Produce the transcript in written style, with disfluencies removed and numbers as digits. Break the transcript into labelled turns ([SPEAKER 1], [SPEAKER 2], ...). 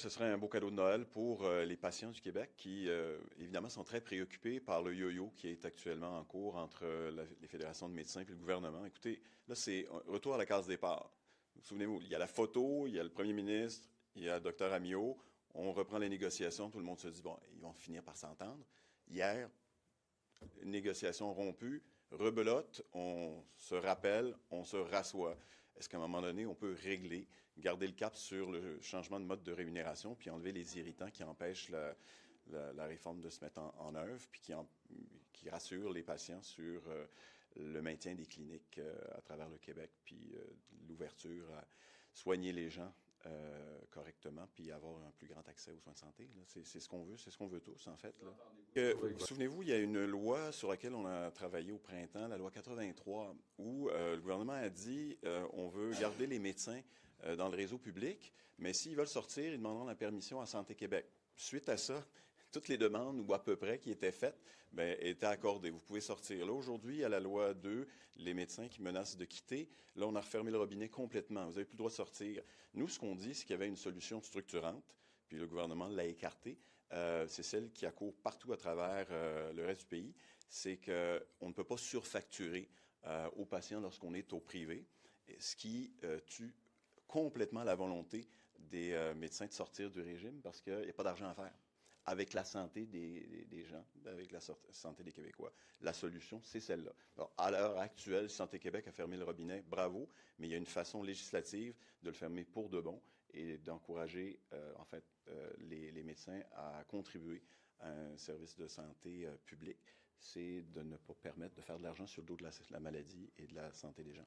[SPEAKER 1] Ce serait un beau cadeau de Noël pour les patients du Québec qui, évidemment, sont très préoccupés par le yo-yo qui est actuellement en cours entre les fédérations de médecins et le gouvernement. Écoutez, là, c'est un retour à la case départ. Souvenez-vous, il y a la photo, il y a le premier ministre, il y a le docteur Amio. On reprend les négociations, tout le monde se dit, bon, ils vont finir par s'entendre. Hier, négociations rompues, rebelote, on se rappelle, on se rassoit. Est-ce qu'à un moment donné, on peut régler, garder le cap sur le changement de mode de rémunération, puis enlever les irritants qui empêchent la réforme de se mettre en œuvre, puis qui rassurent les patients sur le maintien des cliniques à travers le Québec, puis l'ouverture à soigner les gens correctement, puis avoir un plus grand accès aux soins de santé. C'est ce qu'on veut, c'est ce qu'on veut tous, en fait. Là. Souvenez-vous, il y a une loi sur laquelle on a travaillé au printemps, la loi 83, où le gouvernement a dit on veut garder les médecins dans le réseau public, mais s'ils veulent sortir, ils demanderont la permission à Santé Québec. Suite à ça, toutes les demandes, ou à peu près, qui étaient faites, ben, étaient accordées. Vous pouvez sortir. Là, aujourd'hui, à la loi 2, les médecins qui menacent de quitter, là, on a refermé le robinet complètement. Vous n'avez plus le droit de sortir. Nous, ce qu'on dit, c'est qu'il y avait une solution structurante, puis le gouvernement l'a écartée. C'est celle qui accourt partout à travers le reste du pays. C'est qu'on ne peut pas surfacturer aux patients lorsqu'on est au privé, ce qui tue complètement la volonté des médecins de sortir du régime parce qu'il n'y a pas d'argent à faire avec la santé des gens, avec la santé des Québécois. La solution, c'est celle-là. Alors, à l'heure actuelle, Santé Québec a fermé le robinet, bravo, mais il y a une façon législative de le fermer pour de bon et d'encourager, les médecins à contribuer à un service de santé public. C'est de ne pas permettre de faire de l'argent sur le dos de la maladie et de la santé des gens.